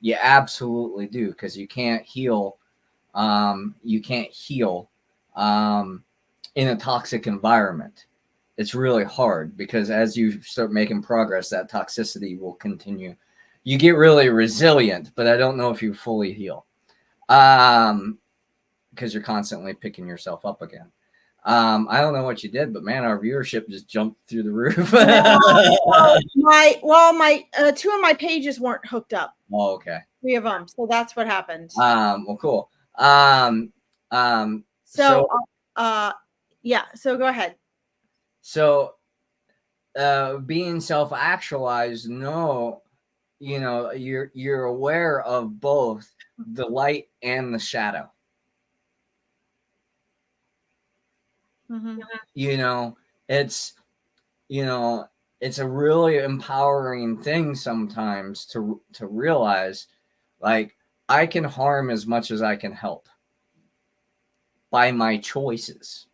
You absolutely do, because you can't heal. You can't heal in a toxic environment. It's really hard, because as you start making progress, that toxicity will continue. You get really resilient, but I don't know if you fully heal, because you're constantly picking yourself up again. I don't know what you did, but man, our viewership just jumped through the roof. my two of my pages weren't hooked up. Oh, okay. 3 of them. So that's what happened. Well, cool. Yeah. So go ahead. So, being self-actualized, no, you're aware of both the light and the shadow. Mm-hmm. It's a really empowering thing sometimes to realize, like, I can harm as much as I can help by my choices,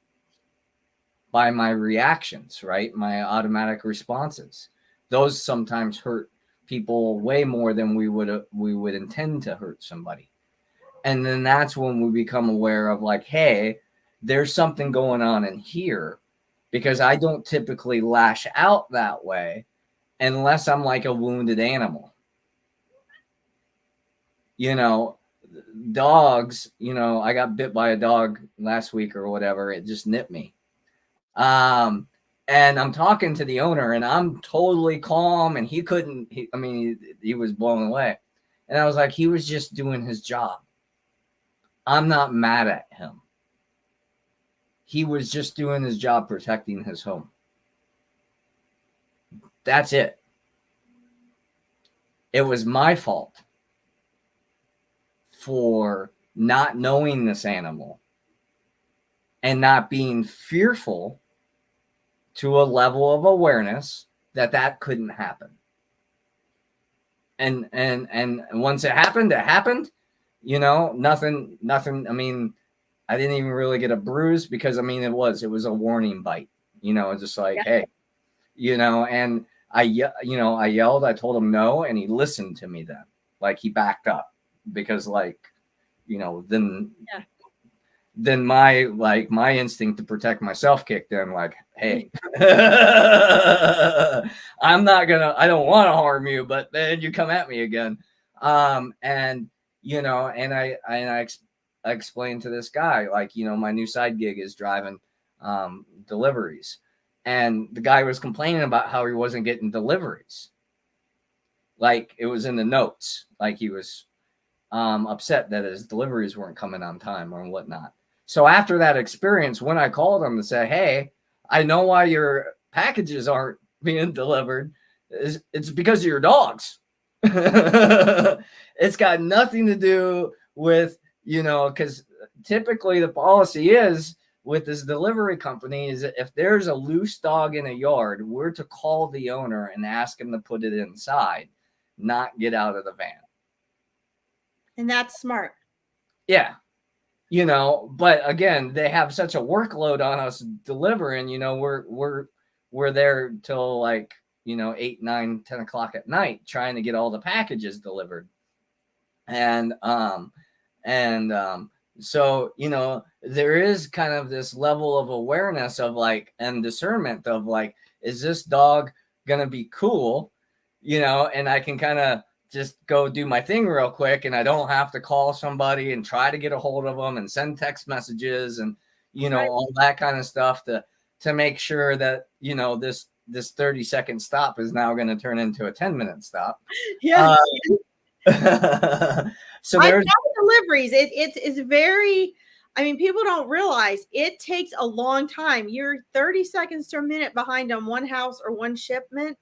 by my reactions, right? My automatic responses. Those sometimes hurt people way more than we would intend to hurt somebody. And then that's when we become aware of, like, hey, there's something going on in here, because I don't typically lash out that way unless I'm like a wounded animal. Dogs, I got bit by a dog last week or whatever. It just nipped me. And I'm talking to the owner, and I'm totally calm, and he was blown away. And I was like, he was just doing his job. I'm not mad at him. He was just doing his job, protecting his home. That's it. It was my fault for not knowing this animal and not being fearful to a level of awareness that couldn't happen. And once it happened, nothing. I mean, I didn't even really get a bruise, because it was a warning bite, just like, hey, and I yelled, I told him no, and he listened to me then. Like, he backed up, because then my instinct to protect myself kicked in, like, hey, I don't want to harm you, but then you come at me again. And I explained to this guy, like, my new side gig is driving deliveries. And the guy was complaining about how he wasn't getting deliveries. Like, it was in the notes. Like, he was upset that his deliveries weren't coming on time or whatnot. So after that experience, when I called him to say, hey, I know why your packages aren't being delivered, it's because of your dogs. It's got nothing to do with, because typically the policy is, with this delivery company, is if there's a loose dog in a yard, we're to call the owner and ask him to put it inside, not get out of the van. And that's smart. Yeah. But again, they have such a workload on us delivering, we're there till like, 8, 9, 10 o'clock at night trying to get all the packages delivered. And so, there is kind of this level of awareness of, like, and discernment of, like, is this dog going to be cool? And I can kind of just go do my thing real quick, and I don't have to call somebody and try to get a hold of them and send text messages and, right, all that kind of stuff to make sure that, this 30-second stop is now going to turn into a 10-minute stop. Yes. So there's deliveries. It's very, people don't realize it takes a long time. You're 30 seconds to a minute behind on one house or one shipment.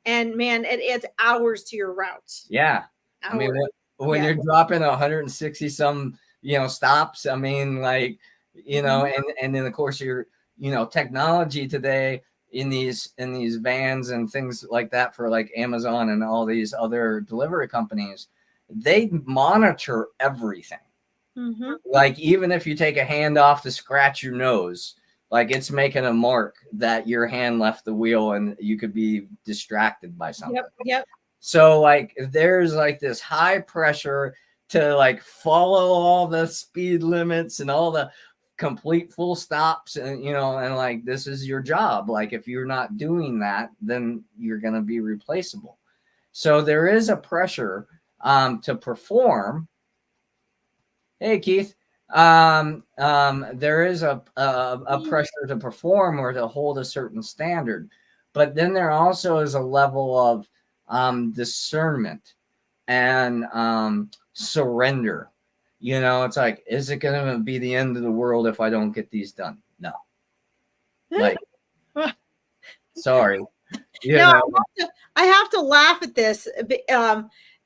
And man, it adds hours to your route. Yeah. Hours. When you're dropping 160 some, stops, and then of course your, technology today in these vans and things like that for like Amazon and all these other delivery companies, they monitor everything. Mm-hmm. Like, even if you take a hand off to scratch your nose, like, it's making a mark that your hand left the wheel and you could be distracted by something. Yep. So like there's like this high pressure to like follow all the speed limits and all the complete full stops, and and like this is your job. Like if you're not doing that, then you're going to be replaceable. So there is a pressure to perform. Hey Keith. There is a pressure to perform or to hold a certain standard, but then there also is a level of discernment and surrender. It's like, is it going to be the end of the world if I don't get these done? No. Like, sorry. I have to laugh at this.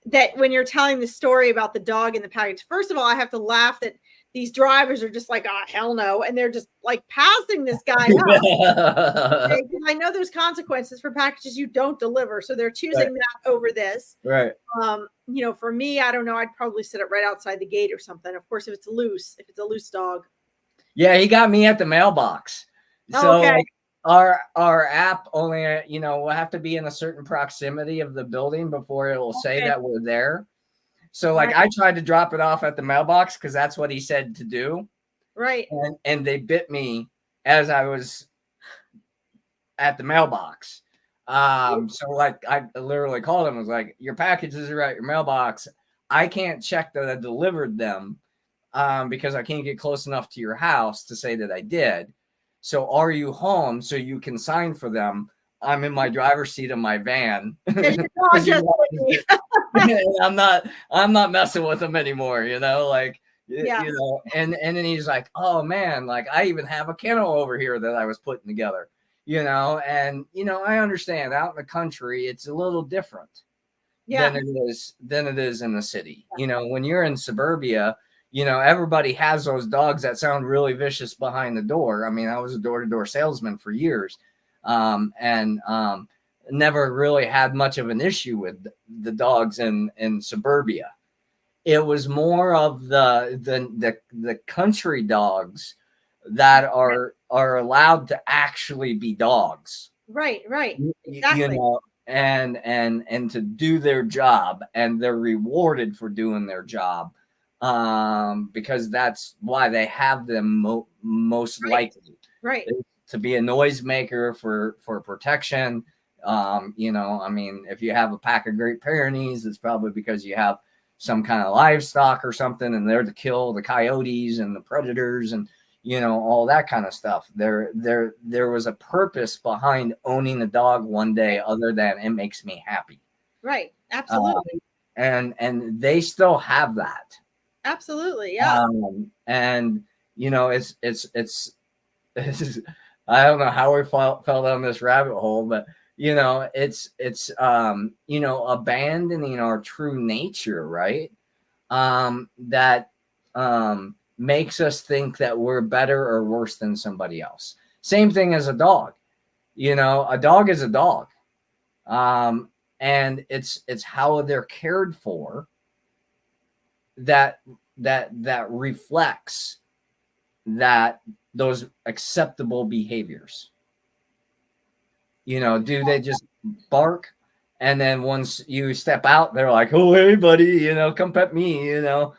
That when you're telling the story about the dog in the package, first of all, I have to laugh that these drivers are just like, oh, hell no. And they're just like passing this guy up. I know there's consequences for packages you don't deliver. So they're choosing that over this. Right. For me, I don't know. I'd probably set it right outside the gate or something. Of course, if it's a loose dog. Yeah, he got me at the mailbox. So okay. Our app only, will have to be in a certain proximity of the building before it will say that we're there. So like I tried to drop it off at the mailbox because that's what he said to do. Right. And they bit me as I was at the mailbox. So like I literally called him and was like, your packages are at your mailbox. I can't check that I delivered them because I can't get close enough to your house to say that I did. So are you home so you can sign for them? I'm in my driver's seat of my van. I'm not messing with them anymore, and then he's like, oh man, like I even have a kennel over here that I was putting together, and I understand out in the country, it's a little different than it is in the city. When you're in suburbia, everybody has those dogs that sound really vicious behind the door. I mean, I was a door-to-door salesman for years, and never really had much of an issue with the dogs in suburbia. It was more of the country dogs that are allowed to actually be dogs. Right. Exactly. And to do their job, and they're rewarded for doing their job. Because that's why they have them most likely, right, to be a noisemaker for protection. I mean, if you have a pack of Great Pyrenees, it's probably because you have some kind of livestock or something, and they're to kill the coyotes and the predators and all that kind of stuff. There was a purpose behind owning a dog one day, other than it makes me happy. Right, absolutely. And they still have that. Absolutely, yeah. And it's I don't know how we fell down this rabbit hole, but it's abandoning our true nature, right? That makes us think that we're better or worse than somebody else. Same thing as a dog. A dog is a dog, and it's how they're cared for that reflects that those acceptable behaviors. Do they just bark, and then once you step out, they're like, oh hey buddy, come pet me, or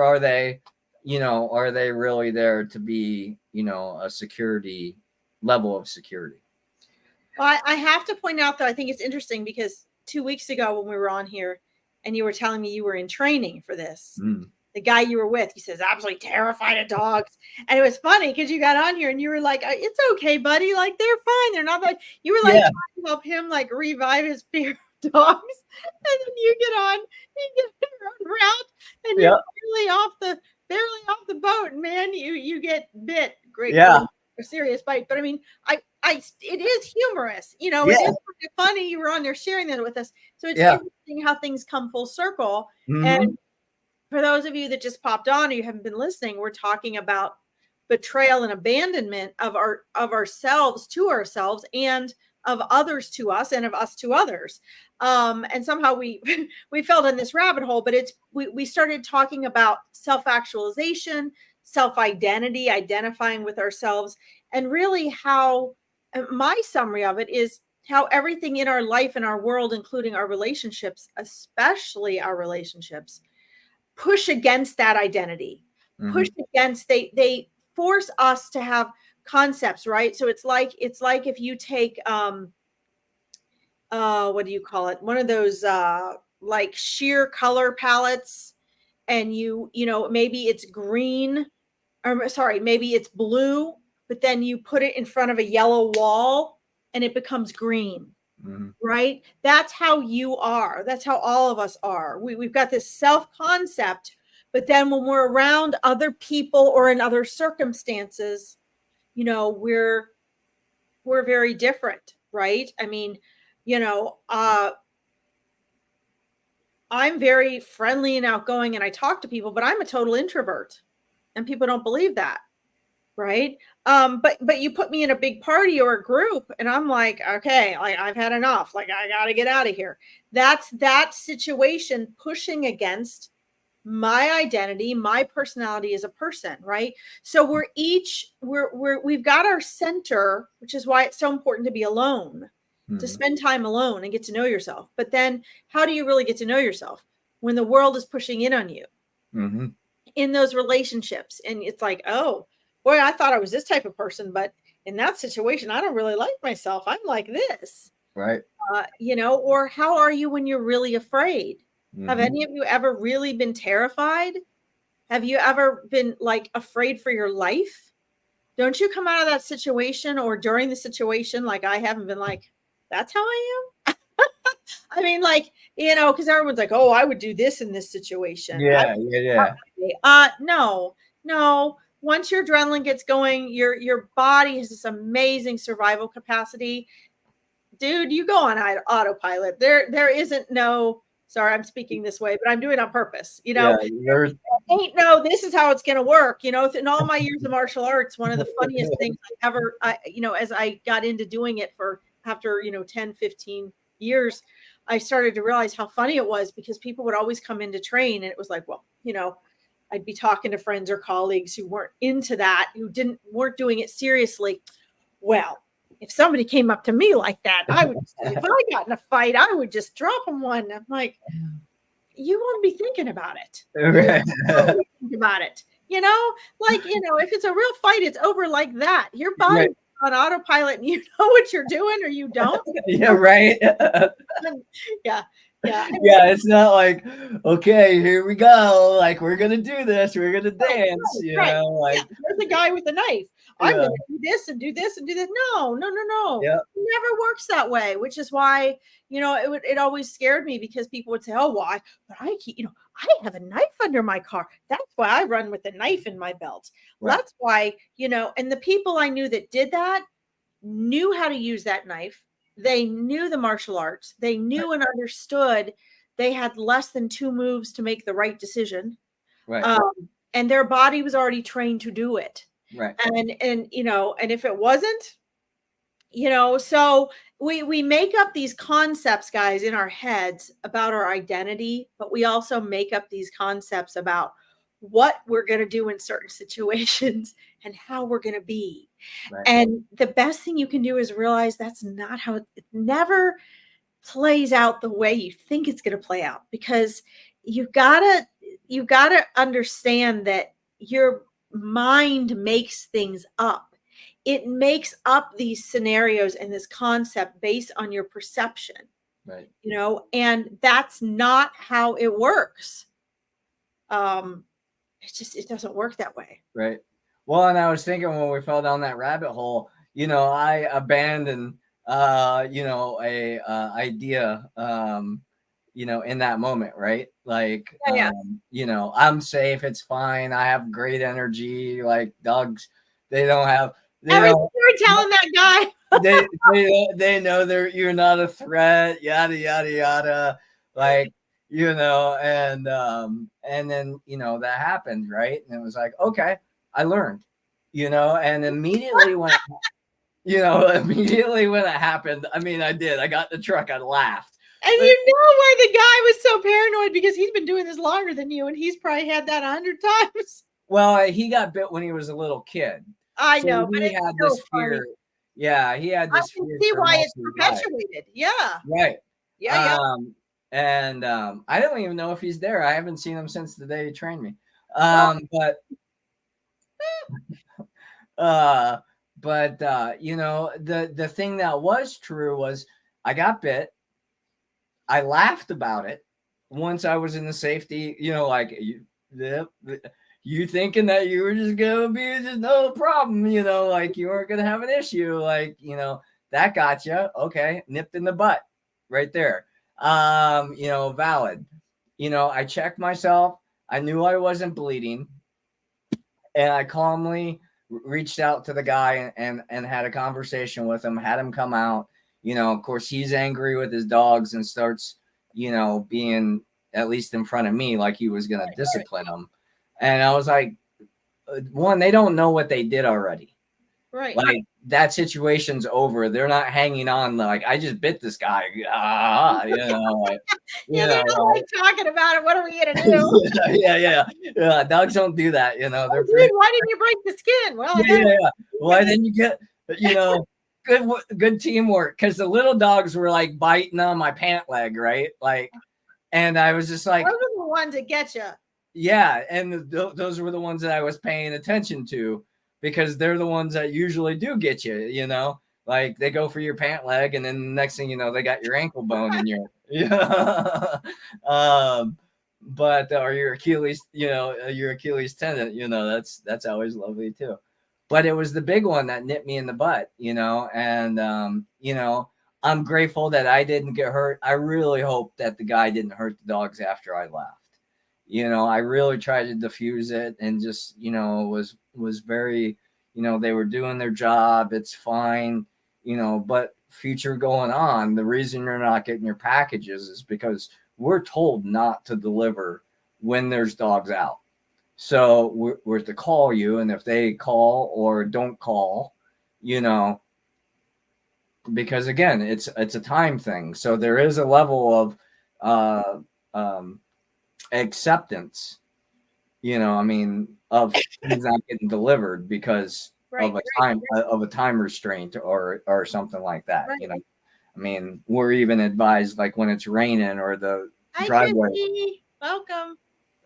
are they really there to be a security level of security? Well, I have to point out, though, I think it's interesting because 2 weeks ago when we were on here and you were telling me you were in training for this, the guy you were with, he says, absolutely terrified of dogs. And it was funny because you got on here and you were like, it's okay, buddy. Like, they're fine. They're not like, you were like trying to help him like revive his fear of dogs. And then you get on your own route and you're barely off the boat. And man, you get bit. Great. Yeah. A serious bite. But I mean, it is humorous, it is funny. You were on there sharing that with us. So it's interesting how things come full circle. And for those of you that just popped on or you haven't been listening, we're talking about betrayal and abandonment of ourselves to ourselves, and of others to us, and of us to others. And somehow we fell in this rabbit hole, but we started talking about self-actualization, self-identity, identifying with ourselves, and really how my summary of it is how everything in our life and our world, including our relationships, especially our relationships, push against that identity, push against, they force us to have concepts, right? So it's like if you take what do you call it, one of those like sheer color palettes, and you know, maybe it's green, or sorry, maybe it's blue, but then you put it in front of a yellow wall and it becomes green. Right? That's how you are. That's how all of us are. We've got this self-concept, but then when we're around other people or in other circumstances, you know, we're very different, right? I mean, you know, I'm very friendly and outgoing and I talk to people, but I'm a total introvert, and people don't believe that. Right. But you put me in a big party or a group and I'm like, okay, like I've had enough. Like I got to get out of here. That's that situation pushing against my identity, my personality as a person. Right. So we've got our center, which is why it's so important to be alone, to spend time alone and get to know yourself. But then how do you really get to know yourself? When the world is pushing in on you in those relationships. And it's like, oh, boy, I thought I was this type of person, but in that situation, I don't really like myself. I'm like this. Right. You know, or how are you when you're really afraid? Have any of you ever really been terrified? Have you ever been like afraid for your life? Don't you come out of that situation or during the situation like I haven't been like, that's how I am? I mean, like, you know, because everyone's like, oh, I would do this in this situation. Yeah. No. Once your adrenaline gets going, your body has this amazing survival capacity. Dude, you go on autopilot. There isn't no, sorry, I'm speaking this way, but I'm doing it on purpose. You know, ain't no, this is how it's going to work. You know, in all my years of martial arts, one of the funniest things I ever, you know, as I got into doing it for after, you know, 10, 15 years, I started to realize how funny it was, because people would always come in to train and it was like, well, you know, I'd be talking to friends or colleagues who weren't into that, who weren't doing it seriously. Well, if somebody came up to me like that, I would, if I got in a fight, I would just drop them one. I'm like, you won't be thinking about it. Think about it. You know, like, you know, if it's a real fight, it's over like that. Your body on autopilot and you know what you're doing or you don't. Yeah, right. Yeah. It's not like, okay, here we go. Like, we're gonna do this. We're gonna dance. You know, like there's a guy with a knife. I'm gonna do this and do this and do that. No. Yeah. It never works that way. Which is why, you know, it always scared me, because people would say, "Oh, why?" But I keep, you know, I have a knife under my car. That's why I run with a knife in my belt. Right. That's why, you know. And the people I knew that did that knew how to use that knife. They knew the martial arts. They knew and understood. They had less than 2 moves to make the right decision. Right. And their body was already trained to do it. Right. And you know, and if it wasn't, you know, so we make up these concepts, guys, in our heads about our identity, but we also make up these concepts about what we're going to do in certain situations and how we're going to be. Right. And the best thing you can do is realize that's not how it never plays out the way you think it's going to play out, because you've got to understand that your mind makes things up. It makes up these scenarios and this concept based on your perception. Right. You know, and that's not how it works. It doesn't work that way. Right. Well, and I was thinking when we fell down that rabbit hole, you know, I abandoned, you know, a idea, you know, in that moment, right? Like, you know, I'm safe. It's fine. I have great energy. Like dogs, they don't have. Everything you're telling that guy. they know you're not a threat. Yada yada yada. Like, you know, and then, you know, that happened, right? And it was like, okay, I learned, you know, and immediately when it happened, I mean, I got in the truck, I laughed. And you know why the guy was so paranoid, because he's been doing this longer than you, and he's probably had that 100 times. Well, he got bit when he was a little kid. I know, but he had this fear. Yeah, he had I this can fear see for why most it's of his life. perpetuated. Yeah. Right. Yeah. And I don't even know if he's there. I haven't seen him since the day he trained me. Oh, But uh you know, the thing that was true was I got bit. I laughed about it once I was in the safety, you know, like you thinking that you were just gonna be just no problem, you know, like you weren't gonna have an issue, like, you know, that got you. Okay, nipped in the butt right there. You know, valid. You know, I checked myself. I knew I wasn't bleeding, and I calmly reached out to the guy and had a conversation with him, had him come out. You know, of course, he's angry with his dogs and starts, you know, being at least in front of me like he was going to discipline them. And I was like, one, they don't know what they did already. right. Like that situation's over. They're not hanging on like I just bit this guy. You know, like, you Yeah, they're know, not like, like talking about it. What are we gonna do? yeah. Dogs don't do that. You know, Oh, they're dude, pretty. why didn't you break the skin? Well, I Yeah, got yeah, yeah. Why then you get, you know, good teamwork because the little dogs were like biting on my pant leg, right? Like, and I was just like, those are the ones that get you. yeah, and those were the ones that I was paying attention to because they're the ones that usually do get you, you know, like they go for your pant leg, and then the next thing you know, they got your ankle bone in your, yeah, but or your Achilles, you know, your Achilles tendon, you know, that's always lovely too. But it was the big one that nipped me in the butt, you know, and you know, I'm grateful that I didn't get hurt. I really hope that the guy didn't hurt the dogs after I left. You know, I really tried to diffuse it and just, you know, was very, you know, they were doing their job. It's fine, you know, but future going on, the reason you're not getting your packages is because we're told not to deliver when there's dogs out. So we're to call you, and if they call or don't call, you know, because again, it's a time thing. So there is a level of uh, um, acceptance, you know, I mean, of things not getting delivered because Right, of a time restraint or something like that. right. You know, I mean, we're even advised like when it's raining or the Hi, driveway Christy. Welcome.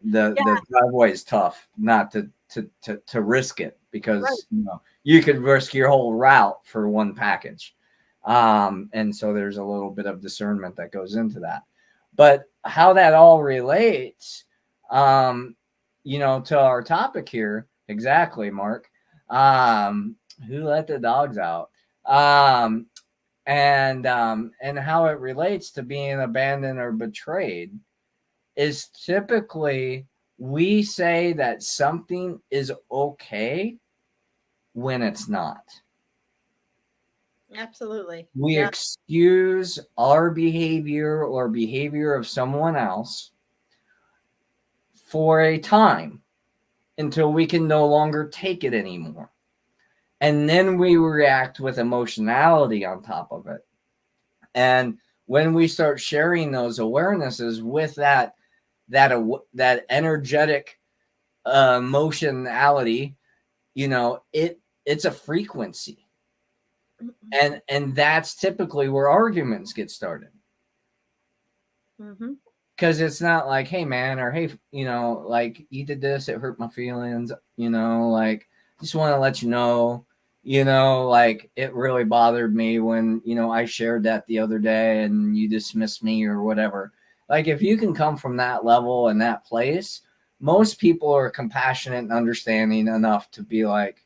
Yeah, the driveway is tough not to risk it right. because you know you could risk your whole route for one package. And so there's a little bit of discernment that goes into that. But how that all relates, um, you know, to our topic here, exactly, Mark. Who let the dogs out? Um, and how it relates to being abandoned or betrayed is typically we say that something is okay when it's not. Absolutely. We Yeah. excuse our behavior or behavior of someone else for a time until we can no longer take it anymore. And then we react with emotionality on top of it. And when we start sharing those awarenesses with that energetic emotionality, you know, it's a frequency. And that's typically where arguments get started. Mm-hmm. Because it's not like, hey man, or hey, you know, like you did this, it hurt my feelings, you know, like just want to let you know, you know, like it really bothered me when, you know, I shared that the other day and you dismissed me or whatever. Like if you can come from that level and that place, most people are compassionate and understanding enough to be like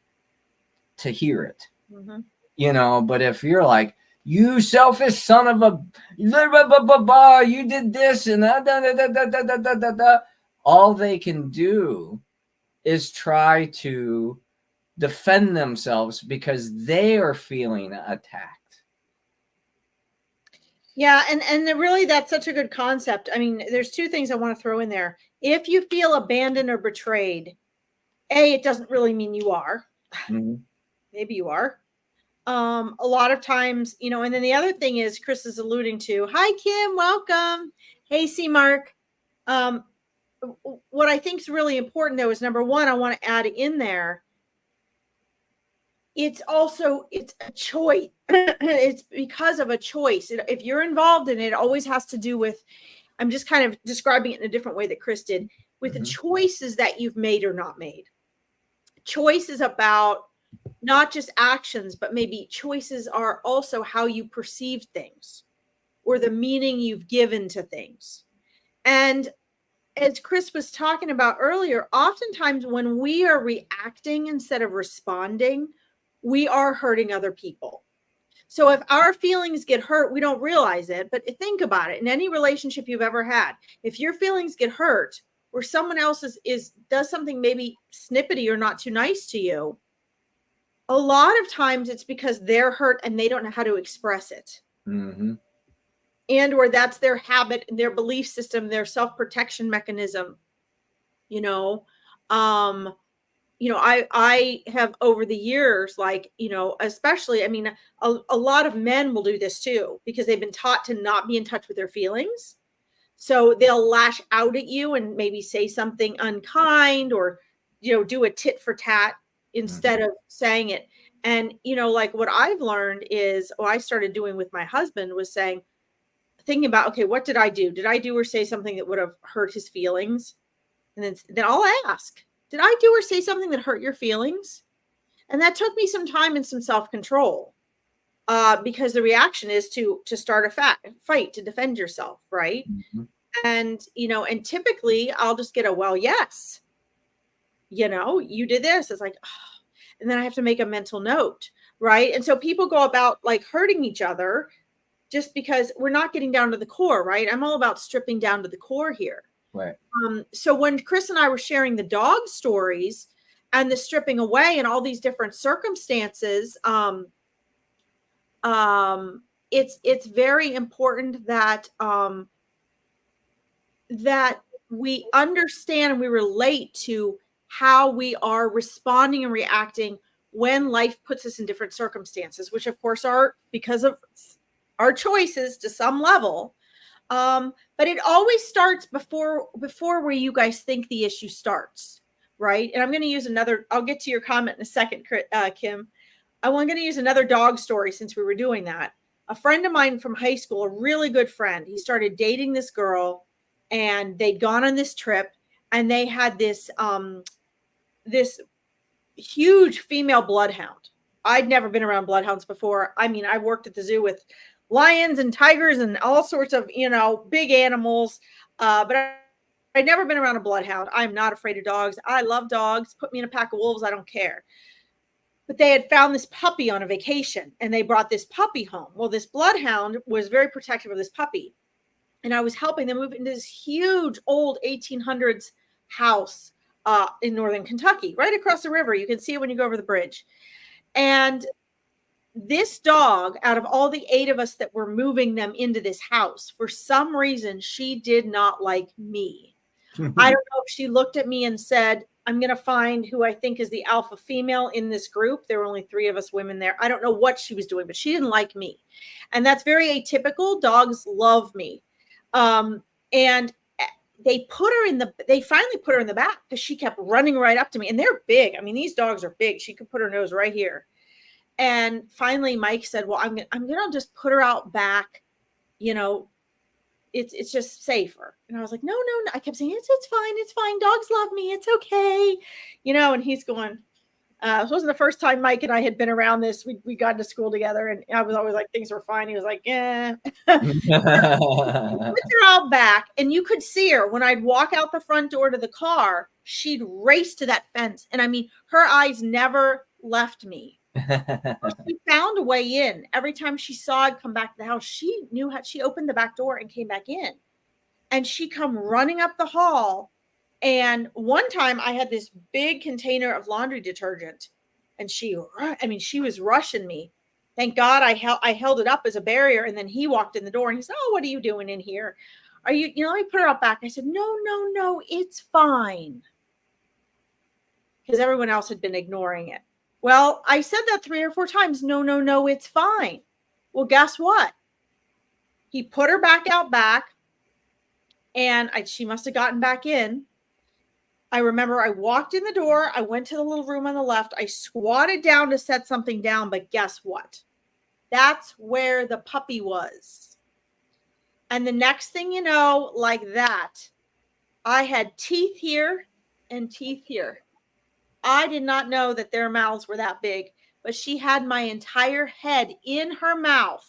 to hear it, Mm-hmm. you know. But if you're like, you selfish son of a, blah, blah, blah, blah, blah, you did this and da, da, da, da, da, da, da, da, da, all they can do is try to defend themselves because they are feeling attacked. Yeah, and really that's such a good concept. I mean, there's two things I want to throw in there. If you feel abandoned or betrayed, it doesn't really mean you are. Mm-hmm. Maybe you are. A lot of times, you know, and then the other thing is Chris is alluding to, hi Kim, welcome. Hey C Mark. Um, what I think is really important though is number one, I want to add in there. it's a choice. It's because of a choice. If you're involved in it, it always has to do with, I'm just kind of describing it in a different way that Chris did, with the choices that you've made or not made. Choice is about not just actions, but maybe choices are also how you perceive things or the meaning you've given to things. And as Chris was talking about earlier, oftentimes when we are reacting instead of responding, we are hurting other people. So if our feelings get hurt, we don't realize it, but think about it. In any relationship you've ever had, if your feelings get hurt or someone else does something maybe snippety or not too nice to you, a lot of times it's because they're hurt and they don't know how to express it. Mm-hmm. And or that's their habit, their belief system, their self-protection mechanism. I have over the years, like, especially, I mean, a lot of men will do this too, because they've been taught to not be in touch with their feelings. So they'll lash out at you and maybe say something unkind or, do a tit for tat instead of saying it. And, like what I've learned is, what I started doing with my husband was thinking about, okay, what did I do? Did I do or say something that would have hurt his feelings? And then I'll ask, did I do or say something that hurt your feelings? And that took me some time and some self-control, because the reaction is to start a fight to defend yourself, right? Mm-hmm. And typically I'll just get a, well, yes, you did this. It's like, oh, and then I have to make a mental note, right? And so people go about like hurting each other just because we're not getting down to the core, right? I'm all about stripping down to the core here. Right. So when Chris and I were sharing the dog stories and the stripping away and all these different circumstances, it's very important that that we understand and we relate to how we are responding and reacting when life puts us in different circumstances, which of course are because of our choices to some level. But it always starts before where you guys think the issue starts, right? And I'm going to use I'll get to your comment in a second, Kim. I'm going to use another dog story since we were doing that. A friend of mine from high school, a really good friend, he started dating this girl and they'd gone on this trip and they had this huge female bloodhound. I'd never been around bloodhounds before. I mean, I worked at the zoo with lions and tigers and all sorts of, big animals. But I'd never been around a bloodhound. I'm not afraid of dogs. I love dogs. Put me in a pack of wolves. I don't care. But they had found this puppy on a vacation and they brought this puppy home. Well, this bloodhound was very protective of this puppy. And I was helping them move into this huge old 1800s house in northern Kentucky, right across the river. You can see it when you go over the bridge. And this dog, out of all the 8 of us that were moving them into this house, for some reason, she did not like me. I don't know if she looked at me and said, I'm going to find who I think is the alpha female in this group. There were only 3 of us women there. I don't know what she was doing, but she didn't like me. And that's very atypical. Dogs love me. And they finally put her in the back because she kept running right up to me. And they're big. I mean, these dogs are big. She could put her nose right here. And finally, Mike said, well, I'm going to just put her out back. It's just safer. And I was like, no. I kept saying, it's fine. It's fine. Dogs love me. It's okay. And he's going, it wasn't the first time Mike and I had been around this. We got into school together and I was always like, things were fine. He was like, yeah. Put her out back and you could see her when I'd walk out the front door to the car, she'd race to that fence. And I mean, her eyes never left me. She found a way in. Every time she saw I'd come back to the house, she knew how. She opened the back door and came back in. And she come running up the hall. And one time I had this big container of laundry detergent and she was rushing me. Thank God I held it up as a barrier. And then he walked in the door and he said, oh, what are you doing in here? Are you, let me put her out back. I said, no, it's fine. Because everyone else had been ignoring it. Well, I said that 3 or 4 times. No, it's fine. Well, guess what? He put her back out back and she must have gotten back in. I remember I walked in the door. I went to the little room on the left. I squatted down to set something down. But guess what? That's where the puppy was. And the next thing you know, like that, I had teeth here and teeth here. I did not know that their mouths were that big, but she had my entire head in her mouth.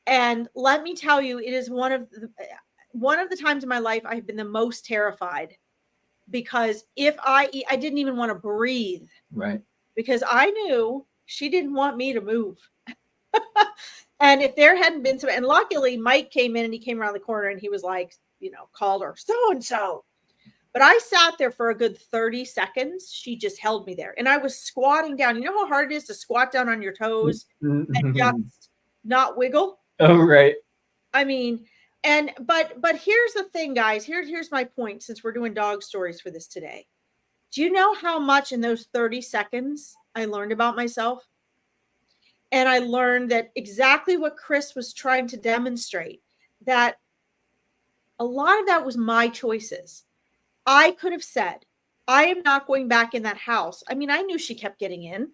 And let me tell you, it is one of the times in my life I've been the most terrified, because if I didn't even want to breathe. Right. Because I knew she didn't want me to move. And if there hadn't been some, and luckily Mike came in and he came around the corner and he was like, called her so-and-so. But I sat there for a good 30 seconds. She just held me there. And I was squatting down. You know how hard it is to squat down on your toes and just not wiggle? Oh, right. I mean, but here's the thing, guys. Here's my point, since we're doing dog stories for this today. Do you know how much in those 30 seconds I learned about myself? And I learned that exactly what Chris was trying to demonstrate, that a lot of that was my choices. I could have said, I am not going back in that house. I mean, I knew she kept getting in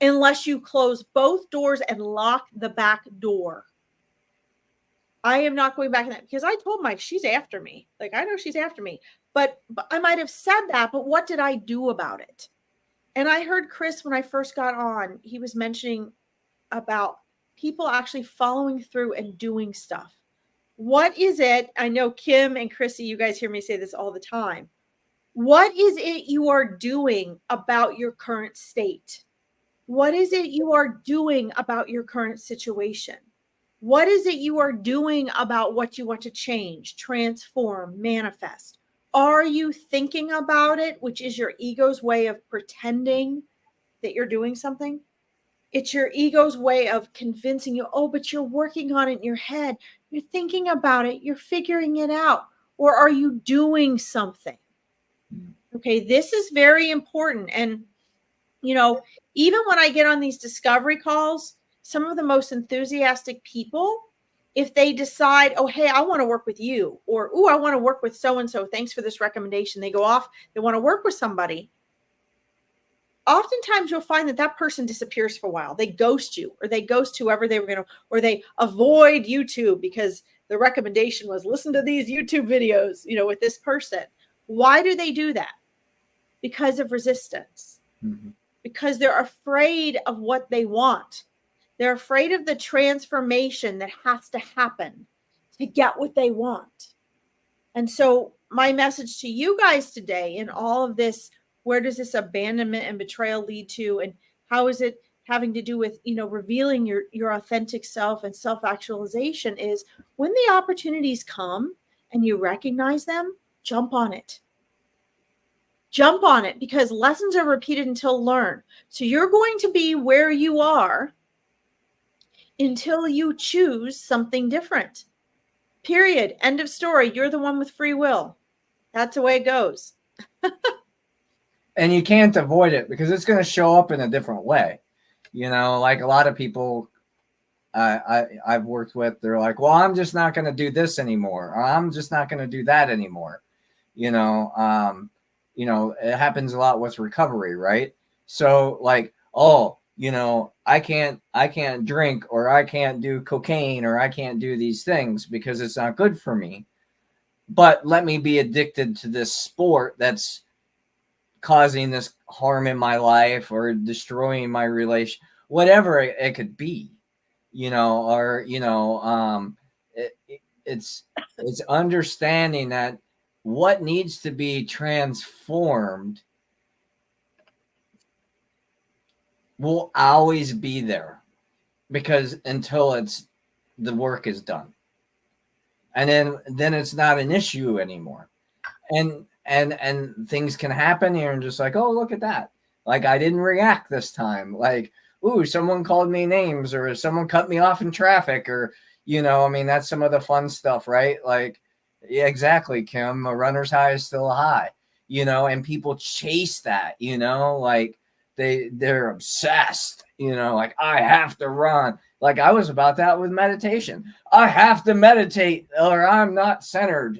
unless you close both doors and lock the back door. I am not going back in that, because I told Mike, she's after me. Like, I know she's after me, but I might have said that, but what did I do about it? And I heard Chris, when I first got on, he was mentioning about people actually following through and doing stuff. What is it? I know Kim and Chrissy, you guys hear me say this all the time. What is it you are doing about your current state? What is it you are doing about your current situation? What is it you are doing about what you want to change, transform, manifest? Are you thinking about it, which is your ego's way of pretending that you're doing something? It's your ego's way of convincing you, oh, but you're working on it in your head. You're thinking about it. You're figuring it out. Or are you doing something? Okay, this is very important. And, even when I get on these discovery calls, some of the most enthusiastic people, if they decide, oh, hey, I want to work with you, or, oh, I want to work with so-and-so, thanks for this recommendation. They go off, they want to work with somebody. Oftentimes you'll find that person disappears for a while. They ghost you, or they ghost whoever they were going to, or they avoid YouTube because the recommendation was listen to these YouTube videos, with this person. Why do they do that? Because of resistance. Mm-hmm. Because they're afraid of what they want. They're afraid of the transformation that has to happen to get what they want. And so my message to you guys today in all of this, where does this abandonment and betrayal lead to? And how is it having to do with, revealing your authentic self and self-actualization, is when the opportunities come and you recognize them, jump on it. Jump on it, because lessons are repeated until learned. So you're going to be where you are until you choose something different. Period. End of story. You're the one with free will. That's the way it goes. And you can't avoid it, because it's going to show up in a different way. Like a lot of people I've worked with, they're like, well, I'm just not going to do this anymore. Or I'm just not going to do that anymore. It happens a lot with recovery, right? So like, oh, I can't drink, or I can't do cocaine, or I can't do these things because it's not good for me. But let me be addicted to this sport that's causing this harm in my life or destroying my relation, whatever it could be, it's understanding that what needs to be transformed will always be there, because until the work is done, and then it's not an issue anymore. And things can happen here, and just like, oh, look at that. Like, I didn't react this time. Like, ooh, someone called me names, or someone cut me off in traffic, or, that's some of the fun stuff, right? Like, yeah, exactly, Kim. A runner's high is still a high, and people chase that, like they're obsessed, like, I have to run. Like I was about that with meditation. I have to meditate or I'm not centered,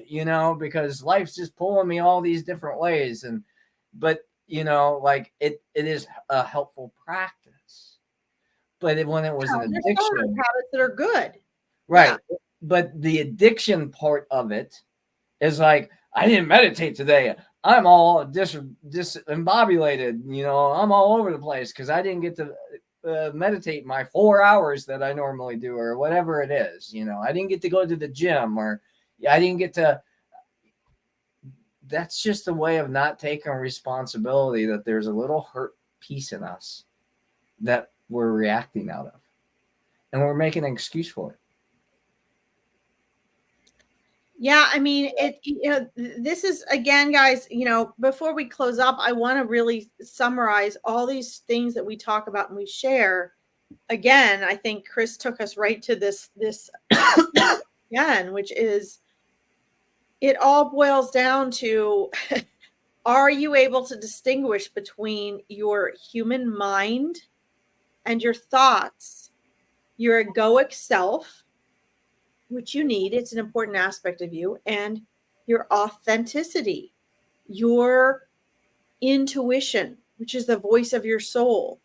because life's just pulling me all these different ways. But like it is a helpful practice. But when it was an There's some addiction, habits that are good. right? Yeah. But the addiction part of it is like, I didn't meditate today. I'm all discombobulated. I'm all over the place because I didn't get to meditate my 4 hours that I normally do, or whatever it is. I didn't get to go to the gym, or I didn't get to. That's just a way of not taking responsibility that there's a little hurt piece in us that we're reacting out of, and we're making an excuse for it. Yeah, I mean, this is, again, guys, before we close up, I want to really summarize all these things that we talk about and we share. Again, I think Chris took us right to this again, which is, it all boils down to, are you able to distinguish between your human mind and your thoughts, your egoic self, which you need, it's an important aspect of you, and your authenticity, your intuition, which is the voice of your soul.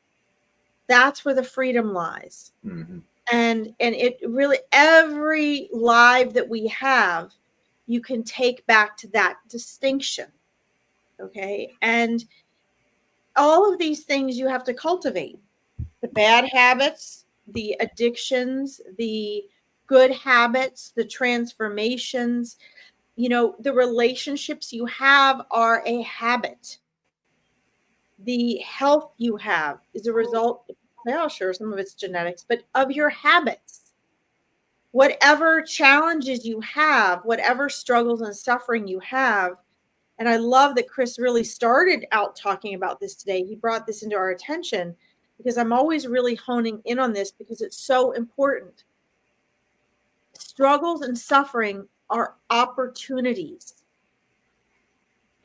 That's where the freedom lies. Mm-hmm. And it really, every life that we have, you can take back to that distinction. Okay. And all of these things you have to cultivate: the bad habits, the addictions, the good habits, the transformations. The relationships you have are a habit. The health you have is a result, well, sure, some of it's genetics, but of your habits. Whatever challenges you have, whatever struggles and suffering you have, and I love that Chris really started out talking about this today. He brought this into our attention because I'm always really honing in on this because it's so important. Struggles and suffering are opportunities.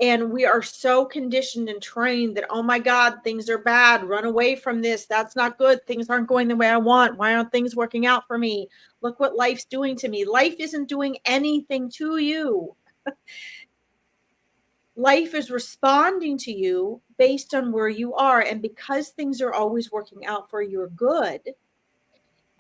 And we are so conditioned and trained that, oh my God, things are bad. Run away from this. That's not good. Things aren't going the way I want. Why aren't things working out for me? Look what life's doing to me. Life isn't doing anything to you. Life is responding to you based on where you are. And because things are always working out for your good,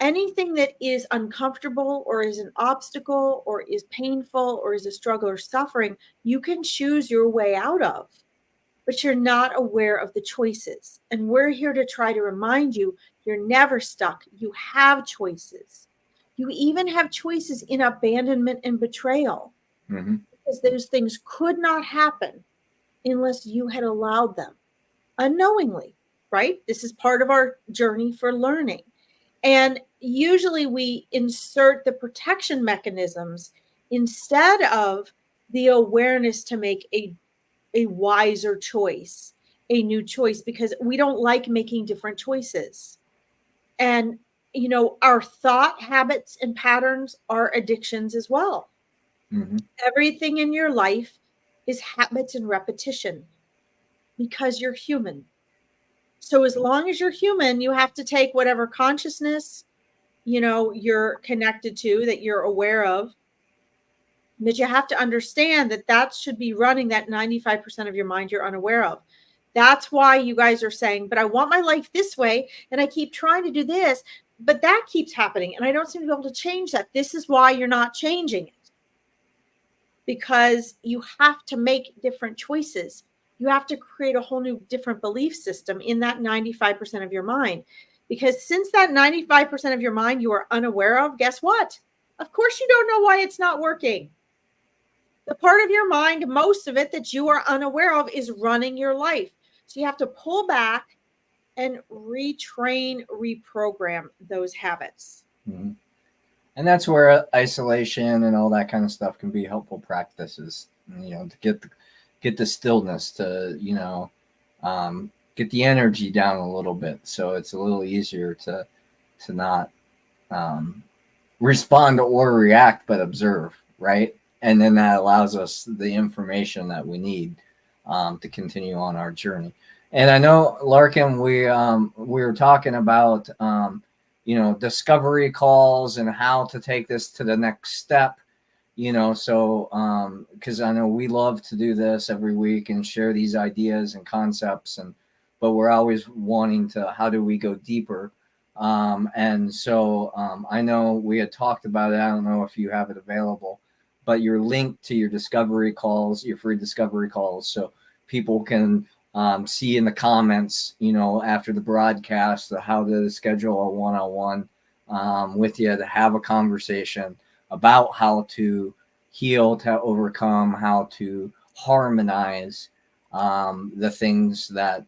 anything that is uncomfortable or is an obstacle or is painful or is a struggle or suffering, you can choose your way out of, but you're not aware of the choices. And we're here to try to remind you, you're never stuck. You have choices. You even have choices in abandonment and betrayal. Mm-hmm. Because those things could not happen unless you had allowed them unknowingly, right? This is part of our journey for learning. And usually we insert the protection mechanisms instead of the awareness to make a wiser choice, a new choice, because we don't like making different choices. And, our thought habits and patterns are addictions as well. Mm-hmm. Everything in your life is habits and repetition because you're human. So as long as you're human, you have to take whatever consciousness, you're connected to, that you're aware of, but you have to understand that should be running that 95% of your mind you're unaware of. That's why you guys are saying, but I want my life this way, and I keep trying to do this, but that keeps happening, and I don't seem to be able to change that. This is why you're not changing it. Because you have to make different choices. You have to create a whole new different belief system in that 95% of your mind. Because since that 95% of your mind you are unaware of, guess what? Of course you don't know why it's not working. The part of your mind, most of it that you are unaware of, is running your life. So you have to pull back and retrain, reprogram those habits. Mm-hmm. And that's where isolation and all that kind of stuff can be helpful practices, to get the stillness, to, get the energy down a little bit. So it's a little easier to not respond or react, but observe, right? And then that allows us the information that we need to continue on our journey. And I know, Larkin, we were talking about discovery calls and how to take this to the next step. So because I know we love to do this every week and share these ideas and concepts, but we're always wanting to, how do we go deeper? And so I know we had talked about it. I don't know if you have it available, but your link to your discovery calls, your free discovery calls, so people can see in the comments, after the broadcast, how to schedule a one-on-one with you to have a conversation about how to heal, to overcome, how to harmonize the things that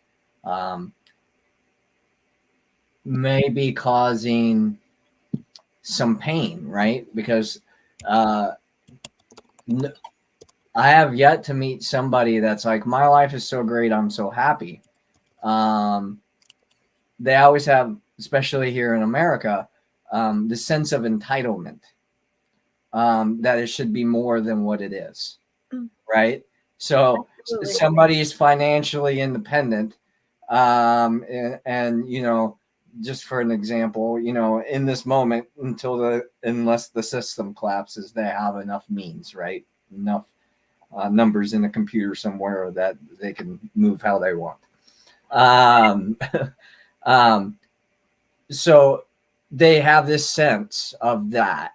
may be causing some pain, right? Because I have yet to meet somebody that's like, my life is so great, I'm so happy. They always have, especially here in America, the sense of entitlement, that it should be more than what it is, right? So Absolutely. somebody is financially independent, and just for an example, in this moment, unless the system collapses, they have enough means, right? Enough numbers in the computer somewhere that they can move how they want. So they have this sense of that.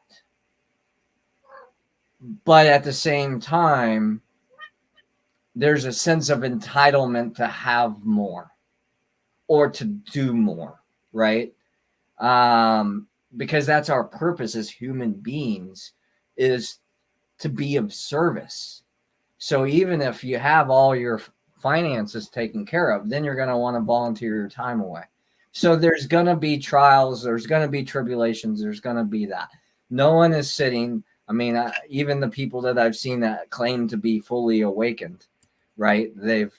But at the same time, there's a sense of entitlement to have more or to do more, right? Because that's our purpose as human beings, is to be of service. So even if you have all your finances taken care of, then you're going to want to volunteer your time away. So there's going to be trials, there's going to be tribulations, there's going to be that. No one is sitting. I mean, even the people that I've seen that claim to be fully awakened, right? They've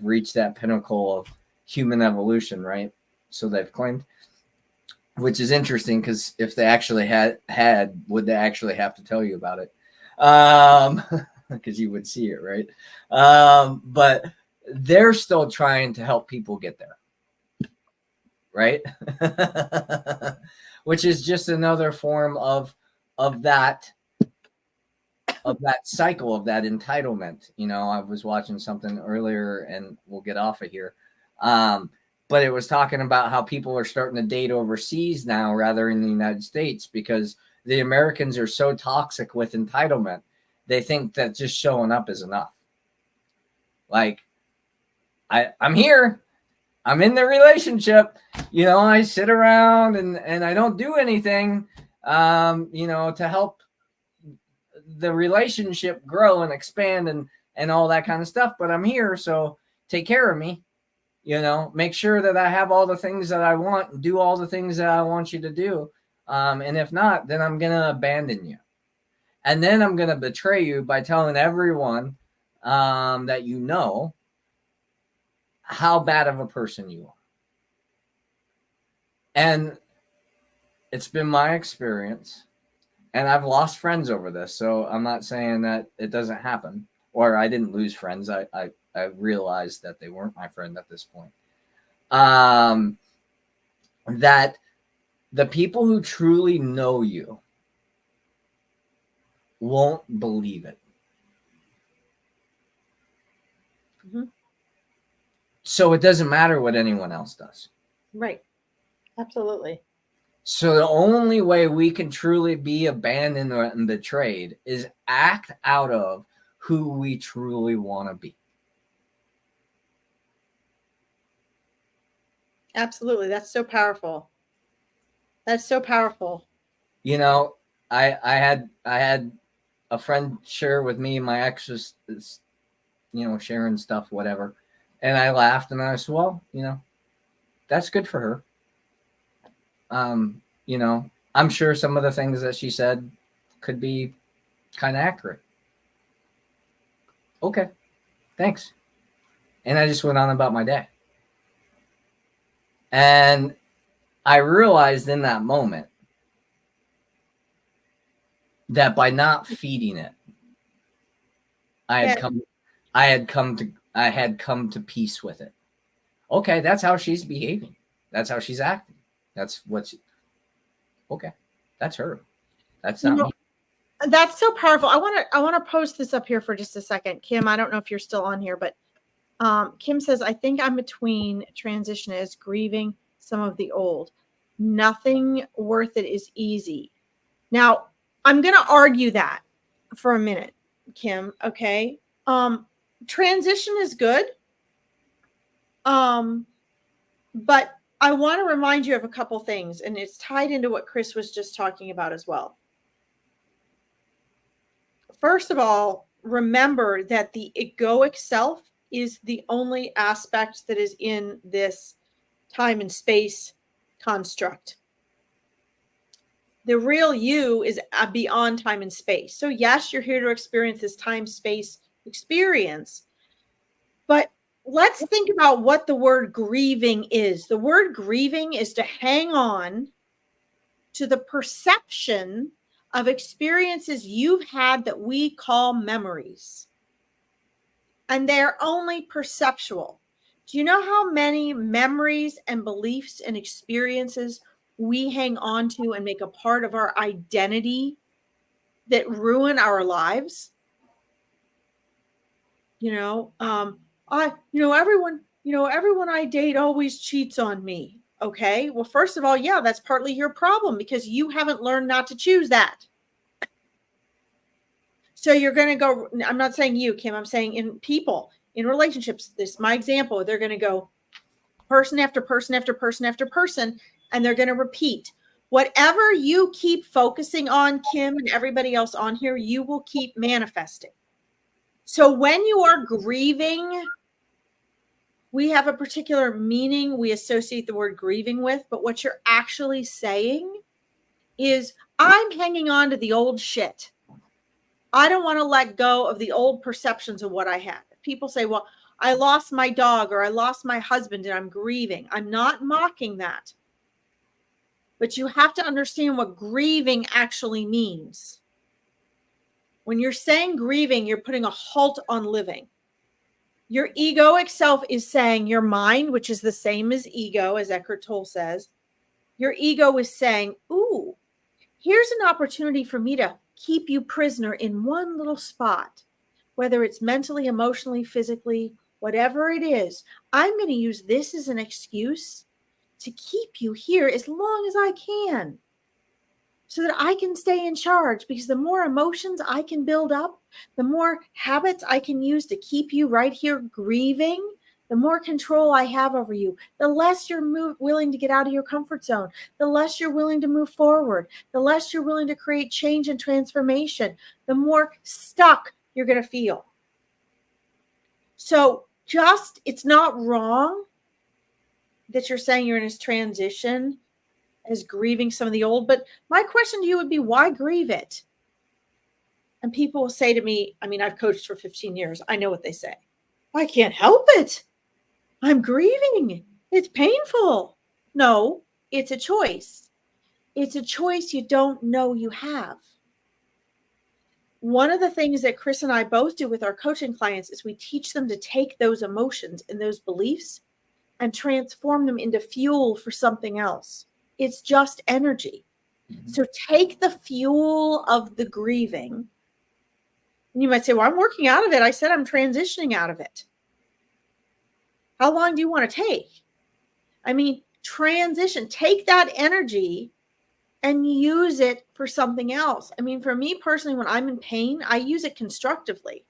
reached that pinnacle of human evolution, right? So they've claimed, which is interesting, because if they actually had, would they actually have to tell you about it? Because you would see it, right? But they're still trying to help people get there, right? Which is just another form of that cycle, of that entitlement. I was watching something earlier, and we'll get off of here. But it was talking about how people are starting to date overseas now rather in the United States, because the Americans are so toxic with entitlement. They think that just showing up is enough. Like, I'm here. I'm in the relationship. I sit around and I don't do anything, to help the relationship grow and expand and all that kind of stuff. But I'm here, so take care of me. Make sure that I have all the things that I want, and do all the things that I want you to do. And if not, then I'm going to abandon you. And then I'm going to betray you by telling everyone that how bad of a person you are. And it's been my experience, and I've lost friends over this. So I'm not saying that it doesn't happen, or I didn't lose friends. I realized that they weren't my friend at this point. That the people who truly know you won't believe it. Mm-hmm. So it doesn't matter what anyone else does. Right. Absolutely. So the only way we can truly be abandoned and betrayed is act out of who we truly want to be. Absolutely. That's so powerful. That's so powerful. I had a friend share with me, my ex is sharing stuff, whatever. And I laughed and I said, well, that's good for her. I'm sure some of the things that she said could be kind of accurate. Okay, thanks. And I just went on about my day. And I realized in that moment that by not feeding it, I had come to peace with it. Okay, that's how she's behaving. That's how she's acting. That's what Okay, that's her. That's You not know, me. that's so powerful. I want to post this up here for just a second. Kim, I don't know if you're still on here, but Kim says, I think I'm between transition as grieving some of the old. Nothing worth it is easy. Now, I'm going to argue that for a minute, Kim. Okay. Transition is good. But I want to remind you of a couple things, and it's tied into what Chris was just talking about as well. First of all, remember that the egoic self is the only aspect that is in this time and space construct. The real you is beyond time and space. So yes, you're here to experience this time-space experience, but let's think about what the word grieving is. The word grieving is to hang on to the perception of experiences you've had that we call memories. And they're only perceptual. Do you know how many memories and beliefs and experiences we hang on to and make a part of our identity that ruin our lives? Everyone I date always cheats on me. Okay. Well, first of all, yeah, that's partly your problem because you haven't learned not to choose that. So you're going to go, I'm not saying you, Kim, I'm saying in people, in relationships, this is my example. They're going to go person after person after person after person, and they're going to repeat. Whatever you keep focusing on, Kim, and everybody else on here, you will keep manifesting. So when you are grieving, we have a particular meaning we associate the word grieving with, but what you're actually saying is, I'm hanging on to the old shit. I don't want to let go of the old perceptions of what I had. People say, well, I lost my dog or I lost my husband and I'm grieving. I'm not mocking that. But you have to understand what grieving actually means. When you're saying grieving, you're putting a halt on living. Your egoic self is saying your mind, which is the same as ego, as Eckhart Tolle says, your ego is saying, ooh, here's an opportunity for me to keep you prisoner in one little spot, whether it's mentally, emotionally, physically, whatever it is. I'm going to use this as an excuse to keep you here as long as I can so that I can stay in charge, because the more emotions I can build up, the more habits I can use to keep you right here grieving, the more control I have over you, the less you're willing to get out of your comfort zone, the less you're willing to move forward, the less you're willing to create change and transformation, the more stuck you're going to feel. So it's not wrong that you're saying you're in this transition as grieving some of the old, but my question to you would be, why grieve it? And people will say to me, I mean, I've coached for 15 years. I know what they say. I can't help it. I'm grieving. It's painful. No, it's a choice. It's a choice you don't know you have. One of the things that Chris and I both do with our coaching clients is we teach them to take those emotions and those beliefs and transform them into fuel for something else. It's just energy. Mm-hmm. So take the fuel of the grieving. And you might say, well, I'm working out of it. I said I'm transitioning out of it. How long do you want to take? I mean, transition. Take that energy and use it for something else. I mean, for me personally, when I'm in pain, I use it constructively.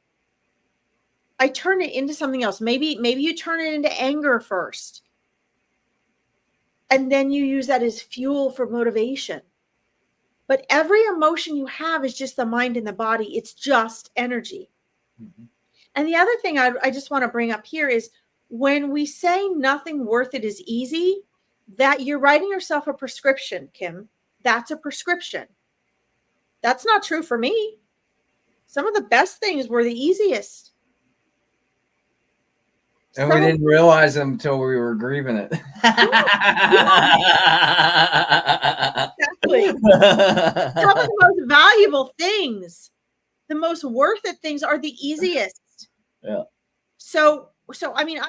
I turn it into something else. Maybe you turn it into anger first. And then you use that as fuel for motivation. But every emotion you have is just the mind and the body. It's just energy. Mm-hmm. And the other thing I just want to bring up here is when we say nothing worth it is easy, that you're writing yourself a prescription, Kim. That's a prescription. That's not true for me. Some of the best things were the easiest. And we didn't realize them until we were grieving it. Exactly. Some of the most valuable things, the most worth it things are the easiest. Yeah. So So, I mean,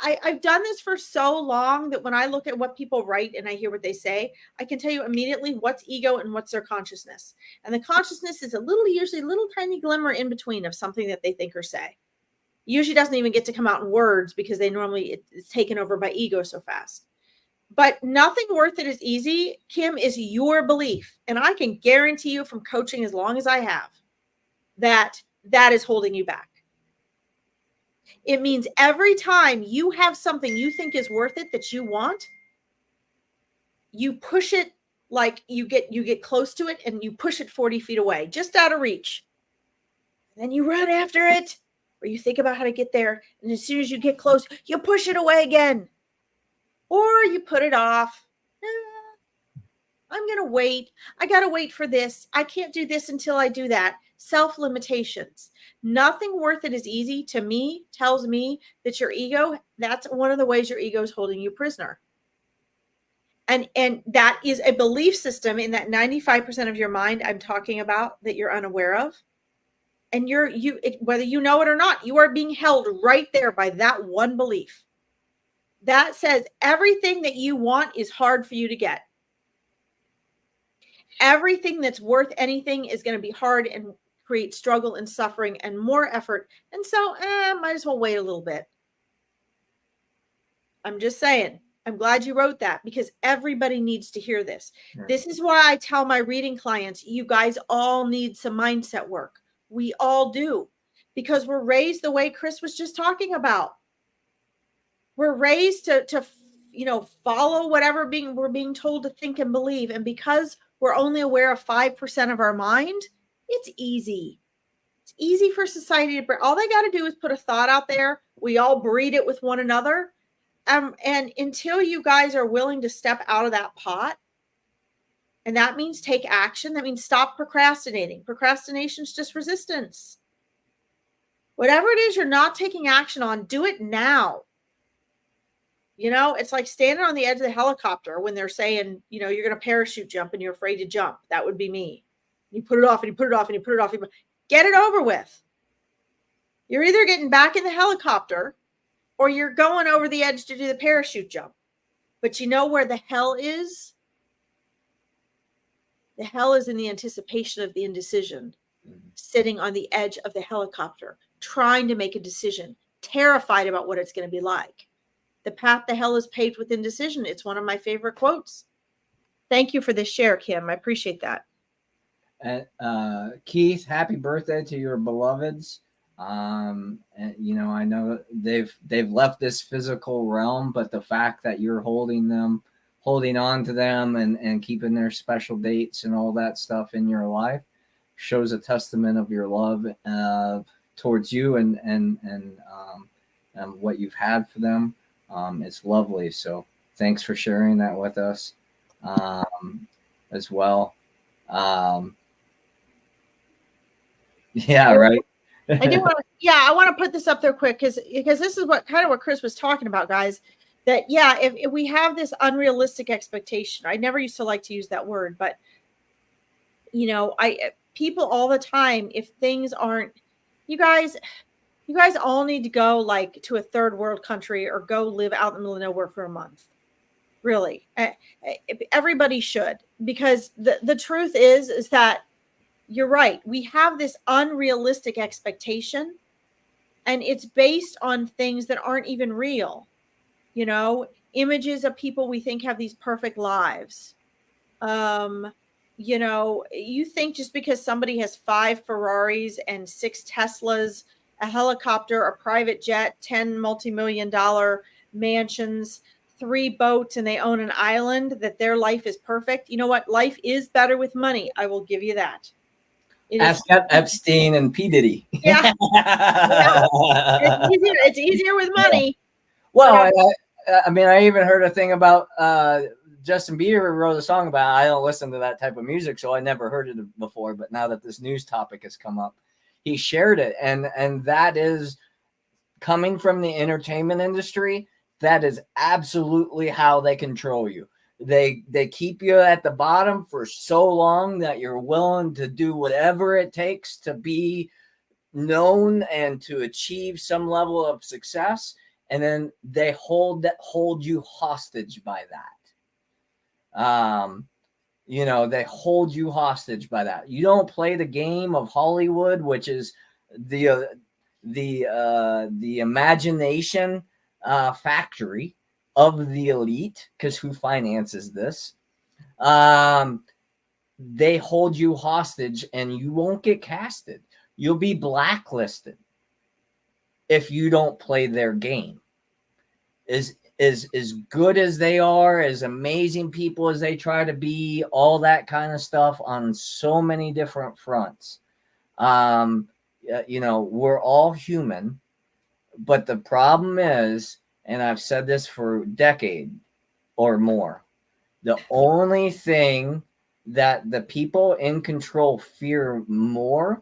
I've done this for so long that when I look at what people write and I hear what they say, I can tell you immediately what's ego and what's their consciousness. And the consciousness is usually a little tiny glimmer in between of something that they think or say. Usually doesn't even get to come out in words because it's taken over by ego so fast. But nothing worth it is easy, Kim, is your belief. And I can guarantee you from coaching as long as I have that is holding you back. It means every time you have something you think is worth it that you want, you push it, like you get close to it and you push it 40 feet away, just out of reach. And then you run after it, or you think about how to get there. And as soon as you get close, you push it away again. Or you put it off. I'm going to wait. I got to wait for this. I can't do this until I do that. Self-limitations. Nothing worth it is easy, to me, tells me that your ego, that's one of the ways your ego is holding you prisoner. And that is a belief system in that 95% of your mind I'm talking about that you're unaware of. And whether you know it or not, you are being held right there by that one belief. That says everything that you want is hard for you to get. Everything that's worth anything is going to be hard and create struggle and suffering and more effort. And so, might as well wait a little bit. I'm just saying. I'm glad you wrote that because everybody needs to hear this. Right. This is why I tell my reading clients, you guys all need some mindset work. We all do, because we're raised the way Chris was just talking about. We're raised to follow whatever we're being told to think and believe. And because we're only aware of 5% of our mind, it's easy. It's easy for society to, all they got to do is put a thought out there. We all breed it with one another. And until you guys are willing to step out of that pot, and that means take action. That means stop procrastinating. Procrastination is just resistance. Whatever it is you're not taking action on, do it now. It's like standing on the edge of the helicopter when they're saying, you're going to parachute jump and you're afraid to jump. That would be me. You put it off and you put it off and you put it off. Get it over with. You're either getting back in the helicopter or you're going over the edge to do the parachute jump. But you know where the hell is? The hell is in the anticipation of the indecision, sitting on the edge of the helicopter, trying to make a decision, terrified about what it's going to be like. The path to hell is paved with indecision. It's one of my favorite quotes. Thank you for this share, Kim. I appreciate that. Keith, happy birthday to your beloveds. And I know they've left this physical realm, but the fact that you're holding on to them and keeping their special dates and all that stuff in your life shows a testament of your love towards you and what you've had for them. It's lovely. So thanks for sharing that with us as well. Yeah, right. I want to put this up there quick because this is what Chris was talking about, guys. That if we have this unrealistic expectation, I never used to like to use that word, but people all the time, if things aren't, you guys all need to go like to a third world country or go live out in the middle of nowhere for a month. Really, everybody should, because the truth is that you're right. We have this unrealistic expectation, and it's based on things that aren't even real. Images of people we think have these perfect lives. You think just because somebody has 5 Ferraris and 6 Teslas, a helicopter, a private jet, 10 multi-million-dollar mansions, 3 boats, and they own an island, that their life is perfect. You know what? Life is better with money. I will give you that. Ask Epstein and P. Diddy. Yeah. It's easier with money. Well, I even heard a thing about Justin Bieber wrote a song about it. I don't listen to that type of music, so I never heard it before. But now that this news topic has come up, he shared it. And that is coming from the entertainment industry. That is absolutely how they control you. They keep you at the bottom for so long that you're willing to do whatever it takes to be known and to achieve some level of success, and then they hold you hostage by that. They hold you hostage by that. You don't play the game of Hollywood, which is the imagination factory of the elite, because who finances this? They hold you hostage, and you won't get casted. You'll be blacklisted if you don't play their game. As good as they are, as amazing people as they try to be, all that kind of stuff on so many different fronts. We're all human, but the problem is, and I've said this for a decade or more, the only thing that the people in control fear more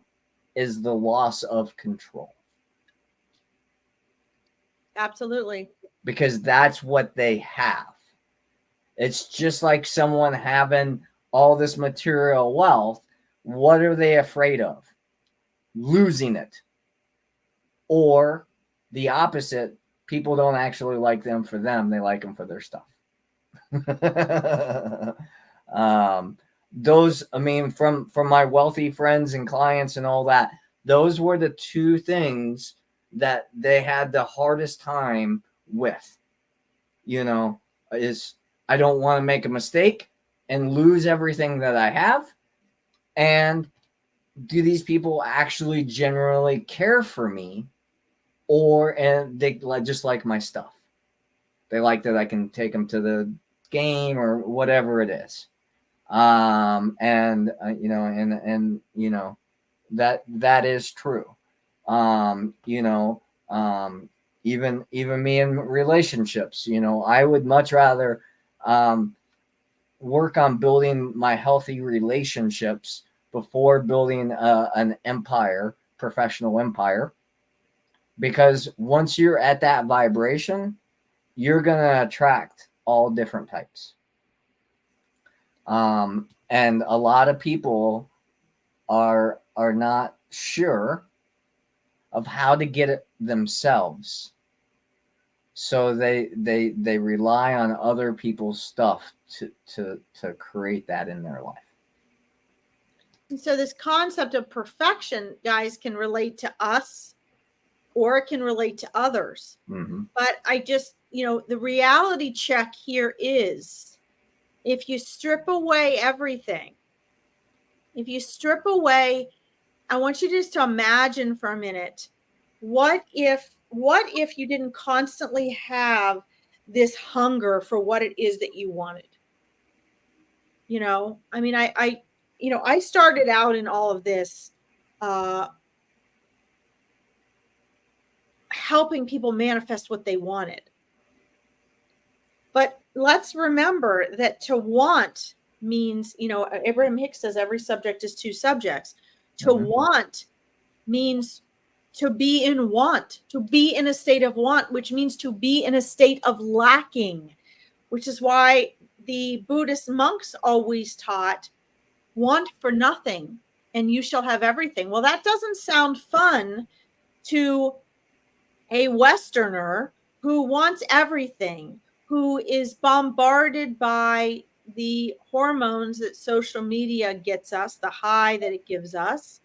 is the loss of control. Absolutely. Because that's what they have. It's just like someone having all this material wealth. What are they afraid of? Losing it. Or the opposite, people don't actually like them for them. They like them for their stuff. From my wealthy friends and clients and all that, those were the two things that they had the hardest time with. Is I don't want to make a mistake and lose everything that I have. And do these people actually generally care for me? And they just like my stuff. They like that I can take them to the game or whatever it is. That is true. Even me in relationships, I would much rather work on building my healthy relationships before building an empire, professional empire. Because once you're at that vibration, you're going to attract all different types. And a lot of people are not sure of how to get it themselves. So they rely on other people's stuff to create that in their life. And so this concept of perfection, guys, can relate to us or it can relate to others. Mm-hmm. But I just, the reality check here is if you strip away everything, I want you just to imagine for a minute, what if you didn't constantly have this hunger for what it is that you wanted? I started out in all of this helping people manifest what they wanted. But let's remember that to want means, Abraham Hicks says every subject is two subjects. To want means to be in want, to be in a state of want, which means to be in a state of lacking, which is why the Buddhist monks always taught, want for nothing and you shall have everything. Well, that doesn't sound fun to a Westerner who wants everything, who is bombarded by the hormones that social media gets us, the high that it gives us,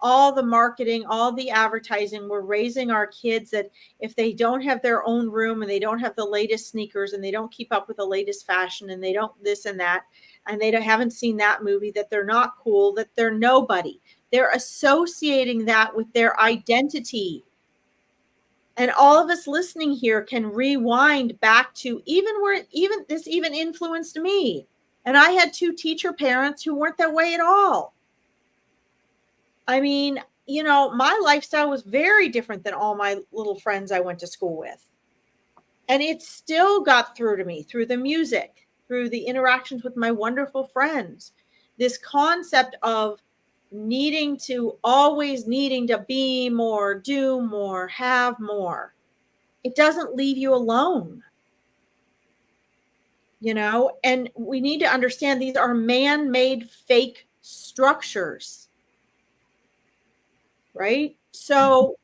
all the marketing, all the advertising. We're raising our kids that if they don't have their own room and they don't have the latest sneakers and they don't keep up with the latest fashion and they don't this and that, and they haven't seen that movie, that they're not cool, that they're nobody. They're associating that with their identity. And all of us listening here can rewind back to even this influenced me. And I had two teacher parents who weren't that way at all. I mean, my lifestyle was very different than all my little friends I went to school with. And it still got through to me through the music, through the interactions with my wonderful friends. This concept of always needing to be more, do more, have more. It doesn't leave you alone. And we need to understand these are man-made fake structures. Right? So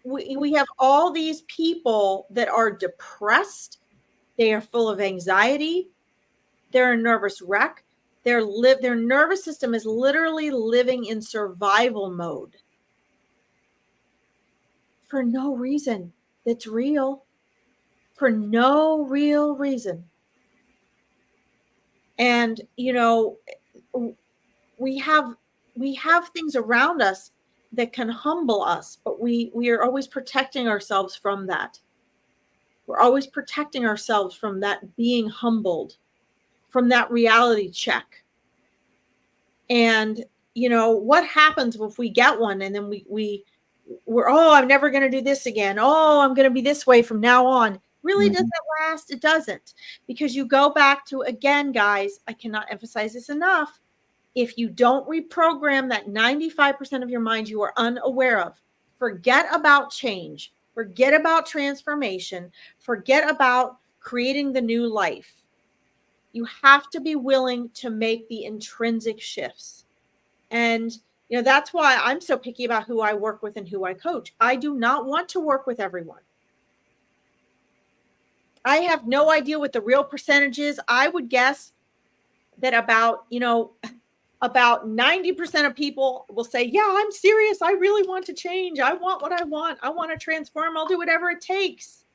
we have all these people that are depressed. They are full of anxiety. They're a nervous wreck. Their nervous system is literally living in survival mode for no reason that's real, for no real reason. And, you know, we have things around us that can humble us, but we are always protecting ourselves from that. We're always protecting ourselves from that being humbled, from that reality check. And, you know, what happens if we get one and then we're, oh, I'm never going to do this again. Oh, I'm going to be this way from now on. Really, does that last? It doesn't. Because you go back to, again, guys, I cannot emphasize this enough. If you don't reprogram that 95% of your mind you are unaware of, forget about change, forget about transformation, forget about creating the new life. You have to be willing to make the intrinsic shifts. And, you know, that's why I'm so picky about who I work with and who I coach. I do not want to work with everyone. I have no idea what the real percentage is. I would guess that about 90% of people will say, yeah, I'm serious. I really want to change. I want what I want. I want to transform. I'll do whatever it takes.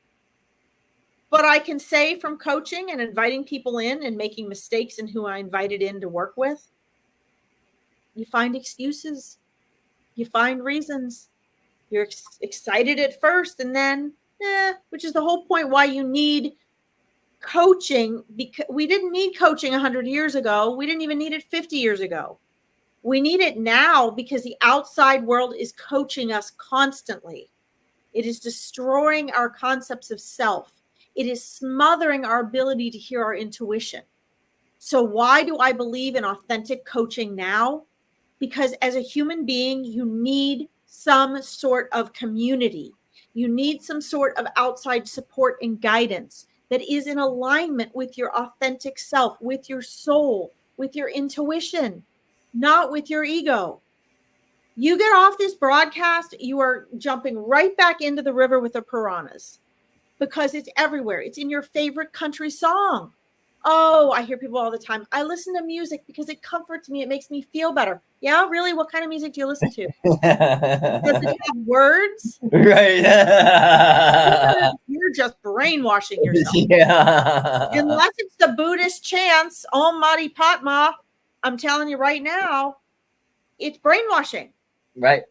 But I can say from coaching and inviting people in and making mistakes in who I invited in to work with, you find excuses. You find reasons. You're excited at first and then, which is the whole point why you need coaching. Because we didn't need coaching 100 years ago. We didn't even need it 50 years ago. We need it now because the outside world is coaching us constantly. It is destroying our concepts of self. It is smothering our ability to hear our intuition. So why do I believe in authentic coaching now? Because as a human being, you need some sort of community. You need some sort of outside support and guidance that is in alignment with your authentic self, with your soul, with your intuition, not with your ego. You get off this broadcast, you are jumping right back into the river with the piranhas because it's everywhere. It's in your favorite country song. Oh, I hear people all the time. I listen to music because it comforts me. It makes me feel better. Yeah, really? What kind of music do you listen to? Does it have words? Right. You're just brainwashing yourself. Yeah. Unless it's the Buddhist chants, Om Mani Padma, I'm telling you right now, it's brainwashing. Right.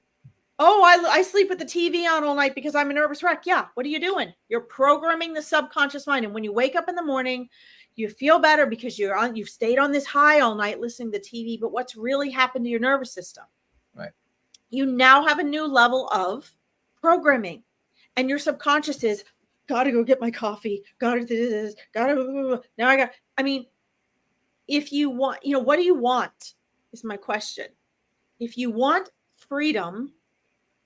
Oh, I sleep with the TV on all night because I'm a nervous wreck. Yeah. What are you doing? You're programming the subconscious mind. And when you wake up in the morning, you feel better because you've stayed on this high all night listening to TV. But what's really happened to your nervous system? Right. You now have a new level of programming. And your subconscious is, gotta go get my coffee. Gotta do this. Gotta. Now if you want, what do you want? Is my question. If you want freedom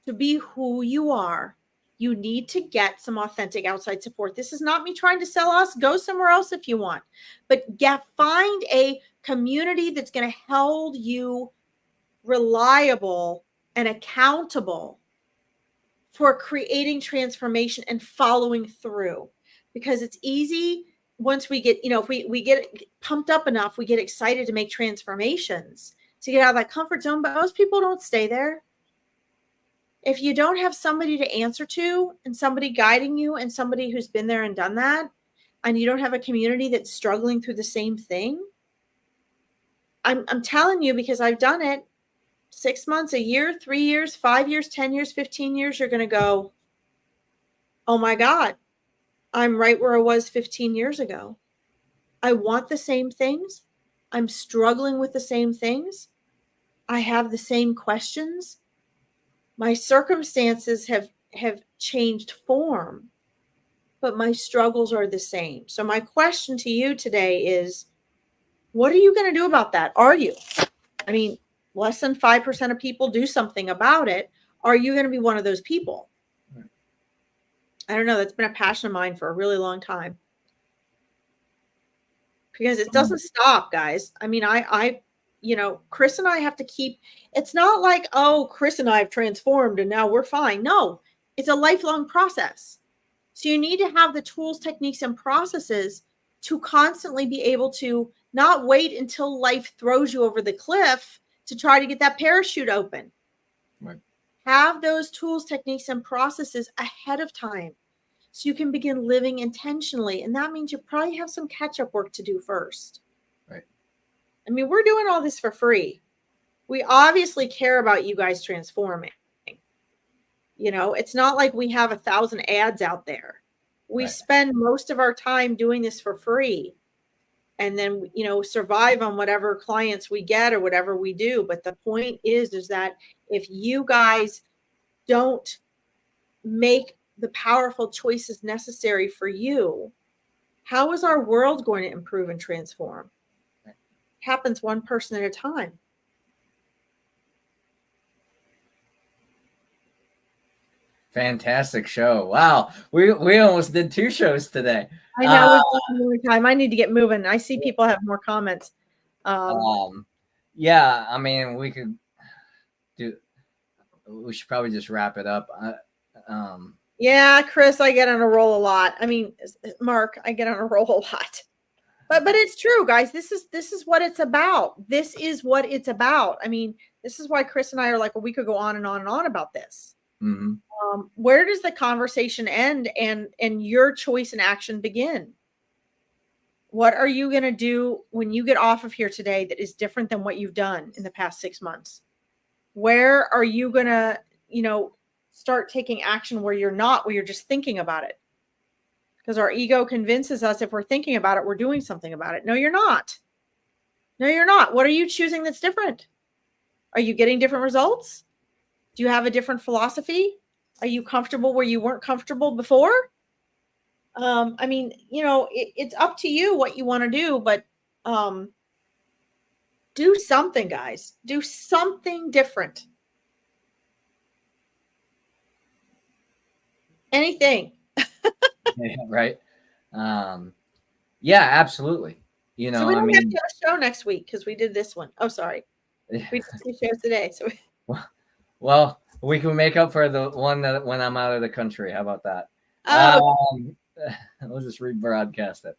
to be who you are, you need to get some authentic outside support. This is not me trying to sell us. Go somewhere else if you want. But find a community that's going to hold you reliable and accountable for creating transformation and following through. Because it's easy once we get, if we get pumped up enough, we get excited to make transformations, to get out of that comfort zone. But most people don't stay there. If you don't have somebody to answer to and somebody guiding you and somebody who's been there and done that, and you don't have a community that's struggling through the same thing, I'm telling you, because I've done it, 6 months, a year, 3 years, 5 years, 10 years, 15 years, you're going to go, oh my God, I'm right where I was 15 years ago. I want the same things. I'm struggling with the same things. I have the same questions. My circumstances have changed form, but my struggles are the same. So my question to you today is, what are you going to do about that? Are you? I mean, less than 5% of people do something about it. Are you going to be one of those people? I don't know. That's been a passion of mine for a really long time. Because it doesn't stop, guys. I mean, I Chris and I have to keep, it's not like, oh, Chris and I have transformed and now we're fine. No, it's a lifelong process. So you need to have the tools, techniques, and processes to constantly be able to not wait until life throws you over the cliff to try to get that parachute open. Right. Have those tools, techniques, and processes ahead of time so you can begin living intentionally. And that means you probably have some catch-up work to do first. Right. I mean, we're doing all this for free. We obviously care about you guys transforming. It's not like we have 1,000 ads out there. We spend most of our time doing this for free and then, survive on whatever clients we get or whatever we do. But the point is that if you guys don't make the powerful choices necessary for you, how is our world going to improve and transform? It happens one person at a time. Fantastic show. Wow. We almost did 2 shows today. I know. More time. I need to get moving. I see people have more comments. Yeah, I mean, we should probably just wrap it up. Yeah, Chris, I get on a roll a lot. I mean, Mark, I get on a roll a lot. But it's true, guys. This is what it's about. This is what it's about. I mean, this is why Chris and I are like, well, we could go on and on and on about this. Mm-hmm. Where does the conversation end and your choice and action begin? What are you going to do when you get off of here today that is different than what you've done in the past 6 months? Where are you going to, start taking action where you're just thinking about it? Because our ego convinces us if we're thinking about it, we're doing something about it. No, you're not. No, you're not. What are you choosing that's different? Are you getting different results? Do you have a different philosophy? Are you comfortable where you weren't comfortable before? I mean, it's up to you what you want to do, but do something, guys. Do something different. Anything. Yeah, right. Yeah, absolutely. So we don't have to have a show next week because we did this one. Oh, sorry. We did 2 shows today. So well, we can make up for the one that when I'm out of the country. How about that? We'll just rebroadcast it.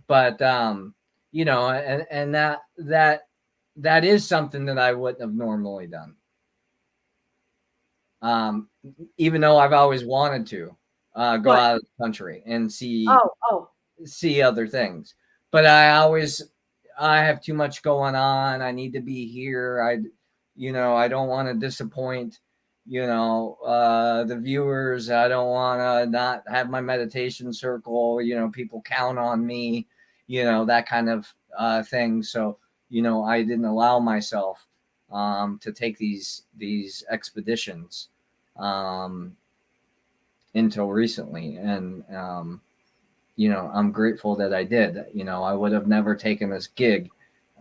But and that is something that I wouldn't have normally done. Even though I've always wanted to go out of the country and see other things, but I have too much going on. I need to be here. I don't want to disappoint, the viewers. I don't want to not have my meditation circle. People count on me, that kind of thing. So, I didn't allow myself to take these expeditions until recently. And, I'm grateful that I did. I would have never taken this gig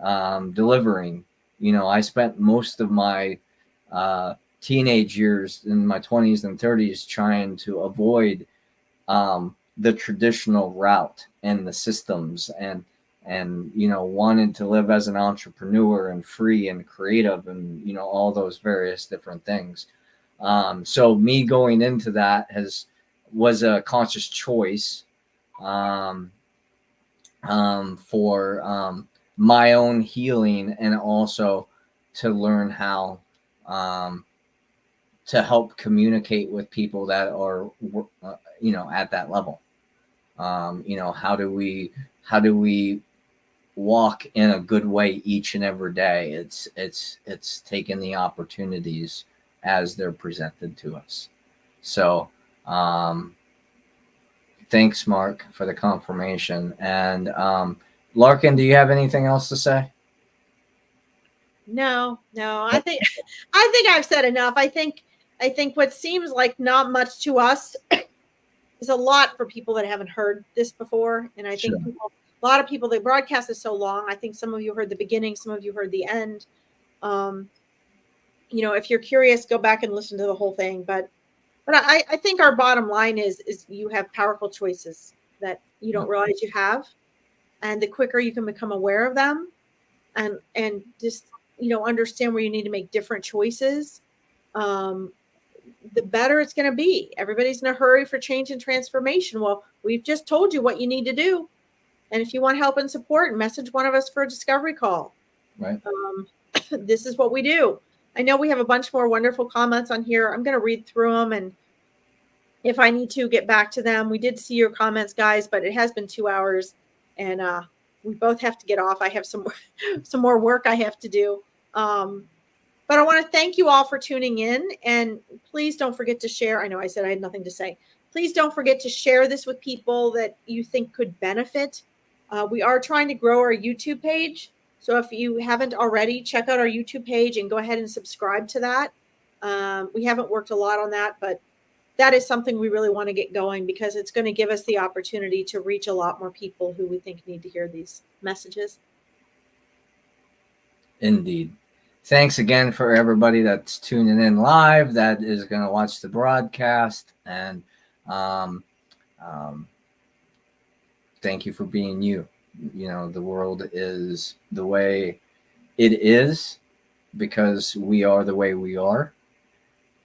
delivering. I spent most of my teenage years in my 20s and 30s trying to avoid the traditional route and the systems and wanted to live as an entrepreneur and free and creative and all those various different things. So me going into that was a conscious choice for my own healing, and also to learn how to help communicate with people that are at that level. How do we walk in a good way each and every day? It's taking the opportunities as they're presented to us. So thanks, Mark, for the confirmation. And Larkin, do you have anything else to say? No. I think I've said enough. I think what seems like not much to us is a lot for people that haven't heard this before. And I think a lot of people, the broadcast is so long. I think some of you heard the beginning, some of you heard the end. If you're curious, go back and listen to the whole thing. But I think our bottom line is you have powerful choices that you don't realize you have. And the quicker you can become aware of them, and just, understand where you need to make different choices, the better it's going to be. Everybody's in a hurry for change and transformation. Well, we've just told you what you need to do. And if you want help and support, message one of us for a discovery call. Right. This is what we do. I know we have a bunch more wonderful comments on here. I'm going to read through them, and if I need to, get back to them. We did see your comments, guys, but it has been 2 hours, and we both have to get off. I have some more work I have to do. But I want to thank you all for tuning in, and please don't forget to share. I know I said I had nothing to say. Please don't forget to share this with people that you think could benefit. We are trying to grow our YouTube page. So if you haven't already, check out our YouTube page and go ahead and subscribe to that. We haven't worked a lot on that, but that is something we really want to get going, because it's going to give us the opportunity to reach a lot more people who we think need to hear these messages. Indeed. Thanks again for everybody that's tuning in live, that is going to watch the broadcast, and thank you for being you. The world is the way it is because we are the way we are,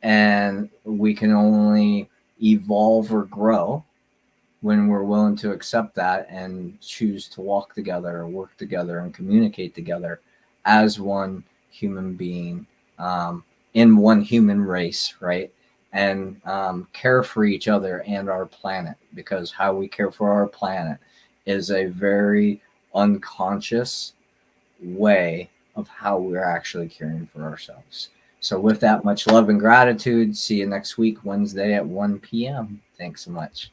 and we can only evolve or grow when we're willing to accept that and choose to walk together, work together, and communicate together as one human being, in one human race, right? And care for each other and our planet, because how we care for our planet is a very unconscious way of how we're actually caring for ourselves. So with that, much love and gratitude. See you next week, Wednesday at 1 p.m. Thanks so much.